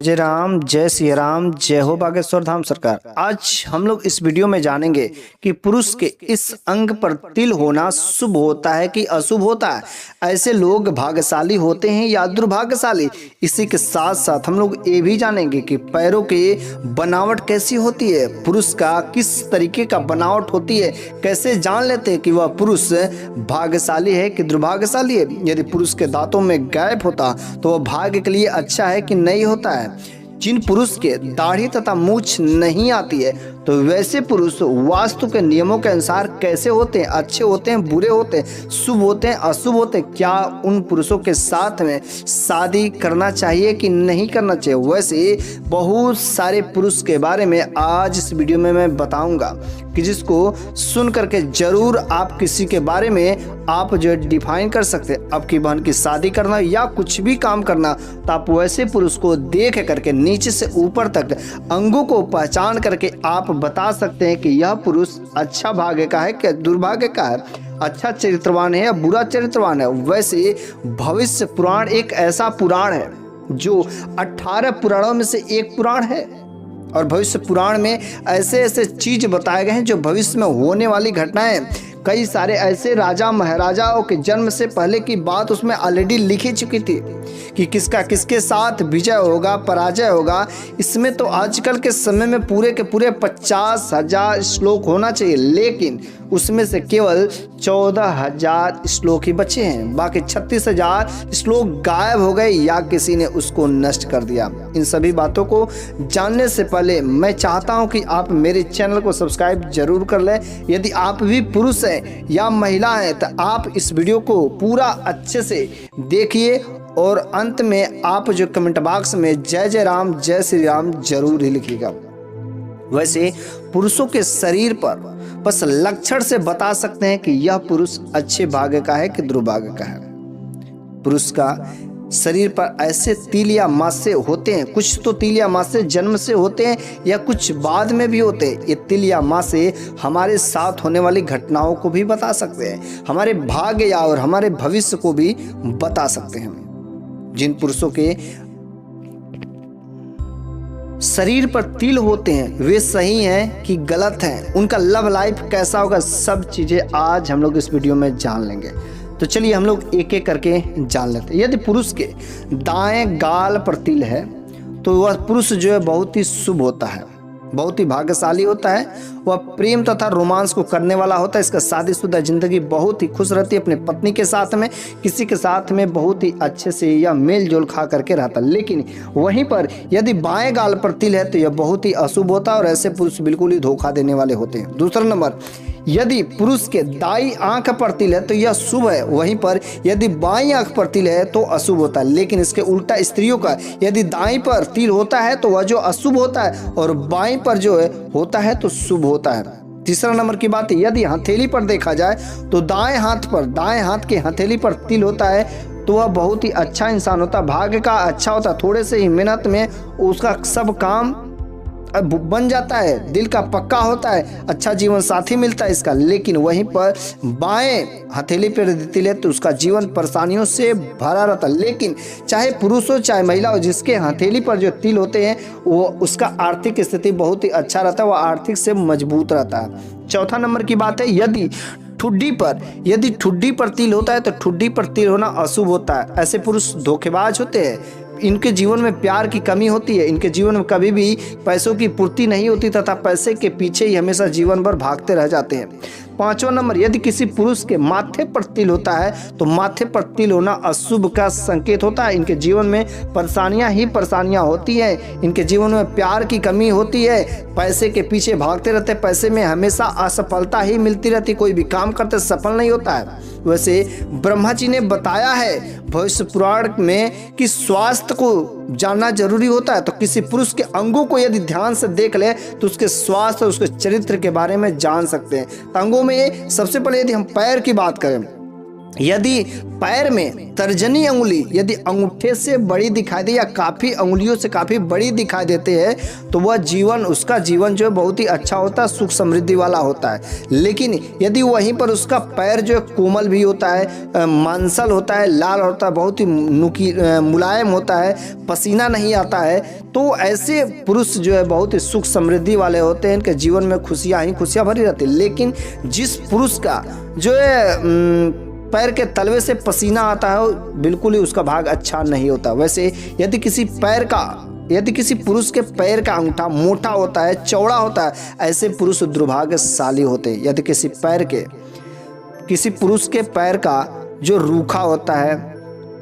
जय राम, जय सिया राम, जय हो बागेश्वर धाम सरकार। आज हम लोग इस वीडियो में जानेंगे कि पुरुष के इस अंग पर तिल होना शुभ होता है कि अशुभ होता है। ऐसे लोग भाग्यशाली होते हैं या दुर्भाग्यशाली। इसी के साथ साथ हम लोग ये भी जानेंगे कि पैरों की बनावट कैसी होती है, पुरुष का किस तरीके का बनावट होती है, कैसे जान लेते हैं कि वह पुरुष भाग्यशाली है कि दुर्भाग्यशाली है। यदि पुरुष के दांतों में गैप होता तो वह भाग्य के लिए अच्छा है कि नहीं होता है। जिन पुरुष के दाढ़ी तथा मूछ नहीं आती है तो वैसे पुरुष वास्तु के नियमों के अनुसार कैसे होते हैं, अच्छे होते हैं, बुरे होते हैं, शुभ होते हैं, अशुभ होते हैं। क्या उन पुरुषों के साथ में शादी करना चाहिए कि नहीं करना चाहिए। वैसे बहुत सारे पुरुष के बारे में आज इस वीडियो में मैं बताऊंगा कि जिसको सुन करके जरूर आप किसी के बारे में आप जो डिफाइन कर सकते हैं। आपकी बहन की शादी करना या कुछ भी काम करना तो आप वैसे पुरुष को देख करके नीचे से ऊपर तक अंगों को पहचान करके आप बता सकते हैं कि यह पुरुष अच्छा भाग्य का है कि दुर्भाग्य का है, अच्छा चरित्रवान है या बुरा चरित्रवान है। वैसे भविष्य पुराण एक ऐसा पुराण है जो 18 पुराणों में से एक पुराण है और भविष्य पुराण में ऐसे ऐसे चीज बताए गए हैं जो भविष्य में होने वाली घटनाएं। कई सारे ऐसे राजा महाराजाओं के जन्म से पहले की बात उसमें ऑलरेडी लिखी चुकी थी कि किसका किसके साथ विजय होगा, पराजय होगा। इसमें तो आजकल के समय में पूरे के पूरे 50,000 श्लोक होना चाहिए, लेकिन उसमें से केवल 14,000 श्लोक ही बचे हैं। बाकी 36,000 श्लोक गायब हो गए या किसी ने उसको नष्ट कर दिया। इन सभी बातों को जानने से पहले मैं चाहता हूं कि आप मेरे चैनल को सब्सक्राइब जरूर कर लें। यदि आप भी पुरुष हैं या महिला हैं तो आप इस वीडियो को पूरा अच्छे से देखिए और अंत में आप जो कमेंट बॉक्स में जय जय राम, जय श्री राम जरूर ही लिखिएगा। वैसे पुरुषों के शरीर पर बस लक्षण से बता सकते हैं कि यह पुरुष अच्छे भाग्य का है कि दुर्भाग्य का है। पुरुष का शरीर पर ऐसे तिल या मासे होते हैं, कुछ तो तिल या मासे जन्म से होते हैं या कुछ बाद में भी होते हैं। ये तिल या मासे हमारे साथ होने वाली घटनाओं को भी बता सकते हैं, हमारे भाग्य या और हमारे भविष्य को भी बता सकते हैं। जिन पुरुषों के शरीर पर तिल होते हैं वे सही हैं कि गलत हैं, उनका लव लाइफ कैसा होगा, सब चीजें आज हम लोग इस वीडियो में जान लेंगे। तो चलिए हम लोग एक एक करके जान लेते हैं। यदि पुरुष के दाएं गाल पर तिल है तो वह पुरुष जो है बहुत ही शुभ होता है, बहुत ही भाग्यशाली होता है। वह प्रेम तथा रोमांस को करने वाला होता है। इसका शादीशुदा जिंदगी बहुत ही खुश रहती है, अपने पत्नी के साथ में, किसी के साथ में बहुत ही अच्छे से या मेल जोल खा करके रहता है। लेकिन वहीं पर यदि बाएं गाल पर तिल है तो यह बहुत ही अशुभ होता है और ऐसे पुरुष बिल्कुल ही धोखा देने वाले होते हैं। दूसरा नंबर, यदि पुरुष के दाई आंख पर तिल है तो यह शुभ है, वहीं पर यदि बाईं आंख पर तिल है तो अशुभ होता है। लेकिन इसके उल्टा स्त्रियों का यदि दाईं पर तिल होता है तो वह जो अशुभ होता है और बाईं पर जो है होता है तो शुभ होता है। तीसरा नंबर की बात है, यदि हथेली पर देखा जाए तो दाएं हाथ के हथेली पर तिल होता है तो वह बहुत ही अच्छा इंसान होता है, भाग्य का अच्छा होता है। थोड़े से ही मेहनत में उसका सब काम बन जाता है, दिल का पक्का होता है, अच्छा जीवन साथी मिलता है इसका। लेकिन वहीं पर बाएं हथेली पर तिल है तो उसका जीवन परेशानियों से भरा रहता है। लेकिन चाहे पुरुष हो चाहे महिला हो, जिसके हथेली पर जो तिल होते हैं वो उसका आर्थिक स्थिति बहुत ही अच्छा रहता है, वह आर्थिक से मजबूत रहता है। चौथा नंबर की बात है, यदि ठुड्डी पर तिल होता है तो ठुड्डी पर तिल होना अशुभ होता है। ऐसे पुरुष धोखेबाज होते हैं, इनके जीवन में प्यार की कमी होती है, इनके जीवन में कभी भी पैसों की पूर्ति नहीं होती तथा पैसे के पीछे ही हमेशा जीवन भर भागते रह जाते हैं। पांचवा नंबर, यदि किसी पुरुष के माथे पर तिल होता है तो माथे पर तिल होना अशुभ का संकेत होता है। इनके जीवन में परेशानियां ही परेशानियां होती हैं, इनके जीवन में प्यार की कमी होती है, पैसे के पीछे भागते रहते, पैसे में हमेशा असफलता ही मिलती रहती, कोई भी काम करते सफल नहीं होता है। वैसे ब्रह्मा जी ने बताया है भविष्य पुराण में कि स्वास्थ्य को जानना जरूरी होता है। तो किसी पुरुष के अंगों को यदि ध्यान से देख ले तो उसके स्वास्थ्य और उसके चरित्र के बारे में जान सकते हैं। तो अंगों में सबसे पहले यदि हम पैर की बात करें यदि पैर में तर्जनी अंगुली यदि अंगूठे से बड़ी दिखाई दे या काफ़ी अंगुलियों से काफ़ी बड़ी दिखाई देते हैं तो वह जीवन, उसका जीवन जो है बहुत ही अच्छा होता है, सुख समृद्धि वाला होता है। लेकिन यदि वहीं पर उसका पैर जो है कोमल भी होता है, मांसल होता है, लाल होता है, बहुत ही मुलायम होता है, पसीना नहीं आता है, तो ऐसे पुरुष जो है बहुत ही सुख समृद्धि वाले होते हैं, इनके जीवन में खुशियाँ ही खुशियाँ भरी रहती है। लेकिन जिस पुरुष का जो है पैर के तलवे से पसीना आता है, बिल्कुल ही उसका भाग अच्छा नहीं होता। वैसे यदि किसी पुरुष के पैर का अंगूठा मोटा होता है, चौड़ा होता है, ऐसे पुरुष दुर्भाग्यशाली होते हैं। यदि किसी पुरुष के पैर का जो रूखा होता है,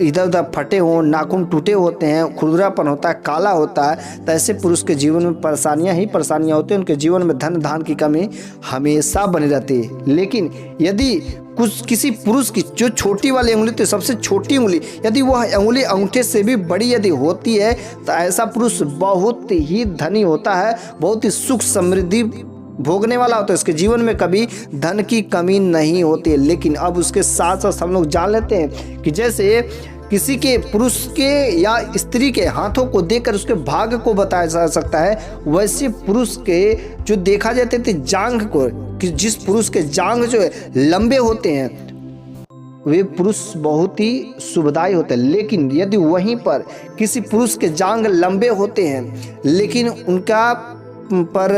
इधर उधर फटे हों, नाखून टूटे होते हैं, खुरदरापन होता है, काला होता है, तो ऐसे पुरुष के जीवन में परेशानियां ही परेशानियां होती हैं। उनके जीवन में धन धान की कमी हमेशा बनी रहती है। लेकिन यदि किसी पुरुष की जो छोटी वाली उंगली, तो सबसे छोटी उंगली, यदि वह उंगली अंगूठे से भी बड़ी यदि होती है तो ऐसा पुरुष बहुत ही धनी होता है, बहुत ही सुख समृद्धि भोगने वाला होता है। उसके जीवन में कभी धन की कमी नहीं होती है। लेकिन अब उसके साथ साथ हम लोग जान लेते हैं कि जैसे किसी के पुरुष के या स्त्री के हाथों को देखकर उसके भाग्य को बताया जा सकता है, वैसे पुरुष के जो देखा जाते थे जांघ को, कि जिस पुरुष के जांघ जो है लंबे होते हैं वे पुरुष बहुत ही शुभदायी होते हैं। लेकिन यदि वहीं पर किसी पुरुष के जांघ लंबे होते हैं लेकिन उनका पर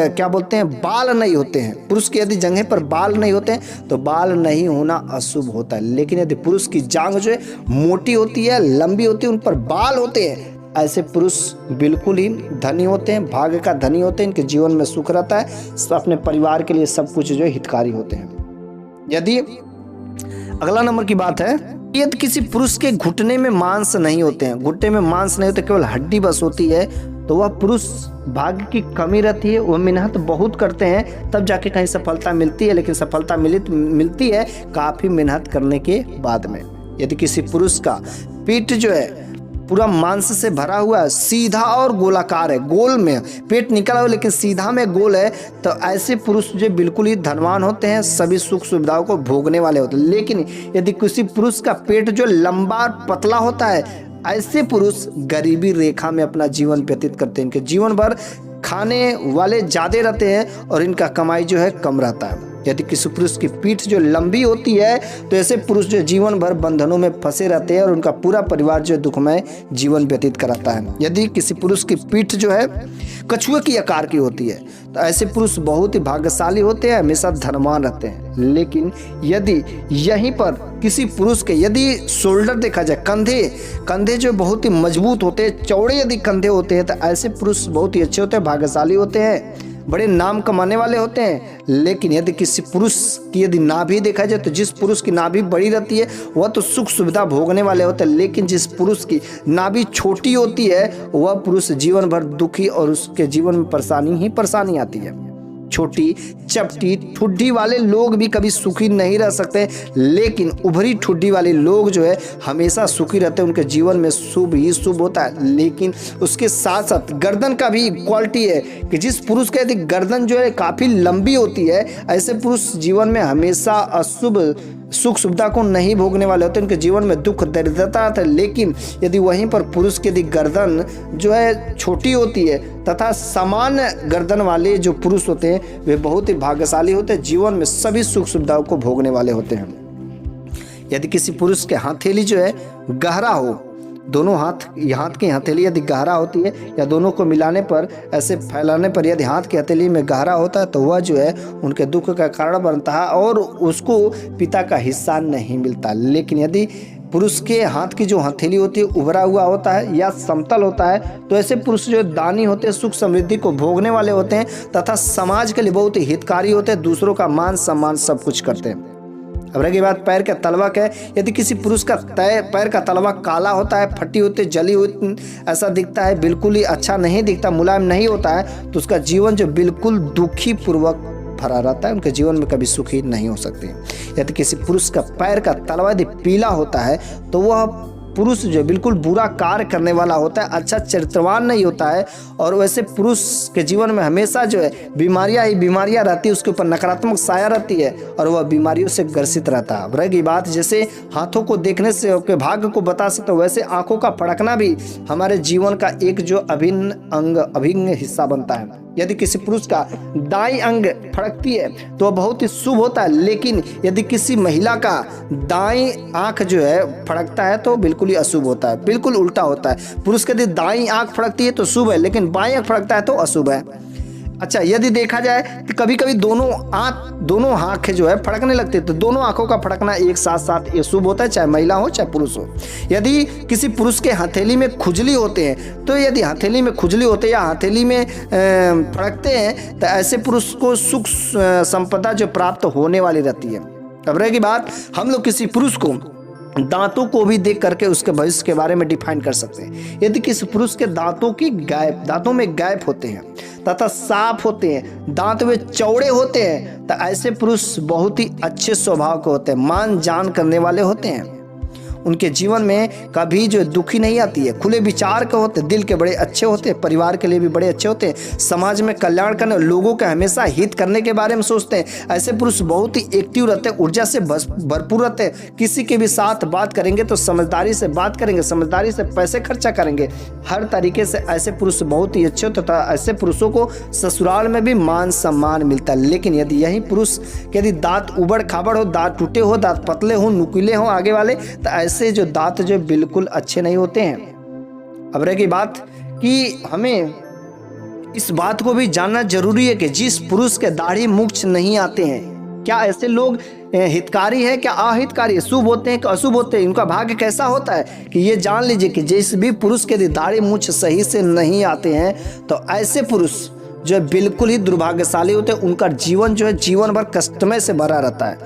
क्या बोलते हैं बाल नहीं होते हैं, पुरुष के यदि जंघे पर बाल नहीं होते हैं तो बाल नहीं होना अशुभ होता है। लेकिन यदि पुरुष की जांघ जो है मोटी होती है, लंबी होती है, उन पर बाल होते हैं, ऐसे पुरुष बिल्कुल ही धनी होते हैं, भाग्य का धनी होते हैं, इनके जीवन में सुख रहता है, अपने परिवार के लिए सब कुछ जो है हितकारी होते हैं। यदि अगला नंबर की बात है, यदि किसी पुरुष के घुटने में मांस नहीं होते हैं, घुटने में मांस नहीं होते, केवल हड्डी बस होती है, तो वह पुरुष भाग्य की कमी रहती है। वह मेहनत बहुत करते हैं तब जाके कहीं सफलता मिलती है, लेकिन सफलता मिलती है काफ़ी मेहनत करने के बाद में। यदि किसी पुरुष का पेट जो है पूरा मांस से भरा हुआ है, सीधा और गोलाकार है, गोल में पेट निकला हुआ लेकिन सीधा में गोल है, तो ऐसे पुरुष जो बिल्कुल ही धनवान होते हैं, सभी सुख सुविधाओं को भोगने वाले होते हैं। लेकिन यदि किसी पुरुष का पेट जो लंबा और पतला होता है, ऐसे पुरुष गरीबी रेखा में अपना जीवन व्यतीत करते हैं। इनके जीवन भर खाने वाले ज़्यादा रहते हैं और इनका कमाई जो है कम रहता है। यदि किसी पुरुष की पीठ जो लंबी होती है तो ऐसे पुरुष जो जीवन भर बंधनों में फंसे रहते हैं और उनका पूरा परिवार जो दुखमय जीवन व्यतीत कराता है। यदि किसी पुरुष की पीठ जो है कछुए की आकार की होती है तो ऐसे पुरुष बहुत ही भाग्यशाली होते हैं, हमेशा धनवान रहते हैं। लेकिन यदि यहीं पर किसी पुरुष के यदि शोल्डर देखा जाए, कंधे जो बहुत ही मजबूत होते हैं, चौड़े यदि कंधे होते हैं, तो ऐसे पुरुष बहुत ही अच्छे होते हैं, भाग्यशाली होते हैं, बड़े नाम कमाने वाले होते हैं। लेकिन यदि किसी पुरुष की यदि नाभि देखा जाए तो जिस पुरुष की नाभि बड़ी रहती है वह तो सुख सुविधा भोगने वाले होते हैं, लेकिन जिस पुरुष की नाभि छोटी होती है वह पुरुष जीवन भर दुखी और उसके जीवन में परेशानी ही परेशानी आती है। छोटी चपटी ठुड्डी वाले लोग भी कभी सुखी नहीं रह सकते, लेकिन उभरी ठुड्डी वाले लोग जो है हमेशा सुखी रहते हैं, उनके जीवन में शुभ ही शुभ होता है। लेकिन उसके साथ साथ गर्दन का भी क्वालिटी है कि जिस पुरुष की यदि गर्दन जो है काफ़ी लंबी होती है, ऐसे पुरुष जीवन में हमेशा अशुभ सुख सुविधा को नहीं भोगने वाले होते हैं, उनके जीवन में दुख दरिद्रता आता है। लेकिन यदि वहीं पर पुरुष की यदि गर्दन जो है छोटी होती है तथा सामान्य गर्दन वाले जो पुरुष होते हैं वे बहुत ही भाग्यशाली होते हैं, जीवन में सभी सुख सुविधाओं को भोगने वाले होते हैं। यदि किसी पुरुष के हथेली जो है गहरा हो, दोनों हाथ की हथेली यदि गहरा होती है या दोनों को मिलाने पर ऐसे फैलाने पर यदि हाथ की हथेली में गहरा होता है तो वह जो है उनके दुख का कारण बनता है और उसको पिता का हिस्सा नहीं मिलता। लेकिन यदि पुरुष के हाथ की जो हथेली होती है उभरा हुआ होता है या समतल होता है तो ऐसे पुरुष जो दानी होते हैं, सुख समृद्धि को भोगने वाले होते हैं तथा समाज के लिए बहुत ही हितकारी होते हैं, दूसरों का मान सम्मान सब कुछ करते हैं। अब रही बात पैर का तलवक है, यदि किसी पुरुष का पैर का तलवक काला होता है, फटी होती, जली हुई ऐसा दिखता है, बिल्कुल ही अच्छा नहीं दिखता, मुलायम नहीं होता है, तो उसका जीवन जो बिल्कुल दुखी पूर्वक भरा रहता है, उनके जीवन में कभी सुखी नहीं हो सकते। यदि किसी पुरुष का पैर का तलवा यदि पीला होता है तो वह पुरुष जो है बिल्कुल बुरा कार्य करने वाला होता है, अच्छा चरित्रवान नहीं होता है। और वैसे पुरुष के जीवन में हमेशा जो है बीमारियां ही बीमारियां रहती है, उसके ऊपर नकारात्मक साया रहती है और वह बीमारियों से ग्रसित रहता है। रही बात जैसे हाथों को देखने से आपके भाग्य को बता सकते हो, वैसे आंखों का फड़कना भी हमारे जीवन का एक जो अभिन्न अंग अभिन्न हिस्सा बनता है। यदि किसी पुरुष का दाईं अंग फड़कती है तो बहुत ही शुभ होता है, लेकिन यदि किसी महिला का दाईं आंख जो है फड़कता है तो बिल्कुल ही अशुभ होता है, बिल्कुल उल्टा होता है। पुरुष के यदि दाईं आंख फड़कती है तो शुभ है, लेकिन बाईं आंख फड़कता है तो अशुभ है। अच्छा, यदि देखा जाए तो कभी कभी दोनों आंखें जो है फड़कने लगती है, तो दोनों आंखों का फड़कना एक साथ साथ ये शुभ होता है, चाहे महिला हो चाहे पुरुष हो। यदि किसी पुरुष के हथेली में खुजली होते हैं, तो यदि हथेली में खुजली होते हैं या हथेली में फड़कते हैं तो ऐसे पुरुष को सुख संपदा जो प्राप्त होने वाली रहती है। अब रहेगी बात, हम लोग किसी पुरुष को दांतों को भी देख करके उसके भविष्य के बारे में डिफाइन कर सकते हैं। यदि किसी पुरुष के दांतों में गैप होते हैं तथा साफ होते हैं, दांत वे चौड़े होते हैं, तो ऐसे पुरुष बहुत ही अच्छे स्वभाव के होते हैं, मान जान करने वाले होते हैं। उनके जीवन में कभी जो दुखी नहीं आती है, खुले विचार के होते, दिल के बड़े अच्छे होते हैं, परिवार के लिए भी बड़े अच्छे होते हैं, समाज में कल्याण करने, लोगों का हमेशा हित करने के बारे में सोचते हैं। ऐसे पुरुष बहुत ही एक्टिव रहते हैं, ऊर्जा से भरपूर रहते हैं। किसी के भी साथ बात करेंगे तो समझदारी से बात करेंगे, समझदारी से पैसे खर्चा करेंगे, हर तरीके से ऐसे पुरुष बहुत ही अच्छे होते हैं। ऐसे पुरुषों को ससुराल में भी मान सम्मान मिलता है। लेकिन यदि यही पुरुष यदि दांत उबड़ खाबड़ हो, दांत टूटे हो, दांत पतले हो, नुकीले हो आगे वाले, तो ऐसे जो दांत जो बिल्कुल अच्छे नहीं होते हैं। अब रही बात कि हमें इस बात को भी जानना जरूरी है कि जिस पुरुष के दाढ़ी मूंछ नहीं आते हैं, क्या ऐसे लोग हितकारी है, क्या अहितकारी, शुभ होते हैं कि अशुभ होते हैं, इनका भाग्य कैसा होता है कि ये जान लीजिए कि जिस भी पुरुष के दाढ़ी मूंछ सही से नहीं आते हैं तो ऐसे पुरुष जो बिल्कुल ही दुर्भाग्यशाली होते हैं। उनका जीवन जो है जीवन भर कष्टमय से भरा रहता है,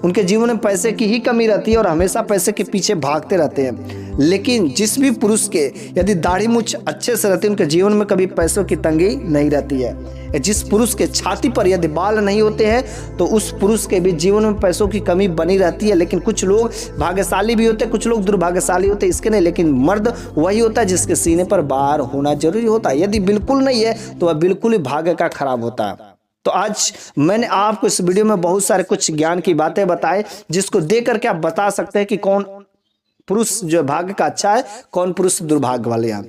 उनके जीवन में पैसे की ही कमी रहती है और हमेशा पैसे के पीछे भागते रहते हैं। लेकिन जिस भी पुरुष के यदि दाढ़ी मूंछ अच्छे से रहती है, उनके जीवन में कभी पैसों की तंगी नहीं रहती है। जिस पुरुष के छाती पर यदि बाल नहीं होते हैं तो उस पुरुष के भी जीवन में पैसों की कमी बनी रहती है। लेकिन कुछ लोग भाग्यशाली भी होते हैं, कुछ लोग दुर्भाग्यशाली होते हैं, इसके नहीं। लेकिन मर्द वही होता है जिसके सीने पर बार होना जरूरी होता है। यदि बिल्कुल नहीं है तो वह बिल्कुल ही भाग्य का खराब होता है। तो आज मैंने आपको इस वीडियो में बहुत सारे कुछ ज्ञान की बातें बताए, जिसको देख करके आप बता सकते हैं कि कौन पुरुष जो भाग्य का अच्छा है, कौन पुरुष दुर्भाग्य वाले हैं।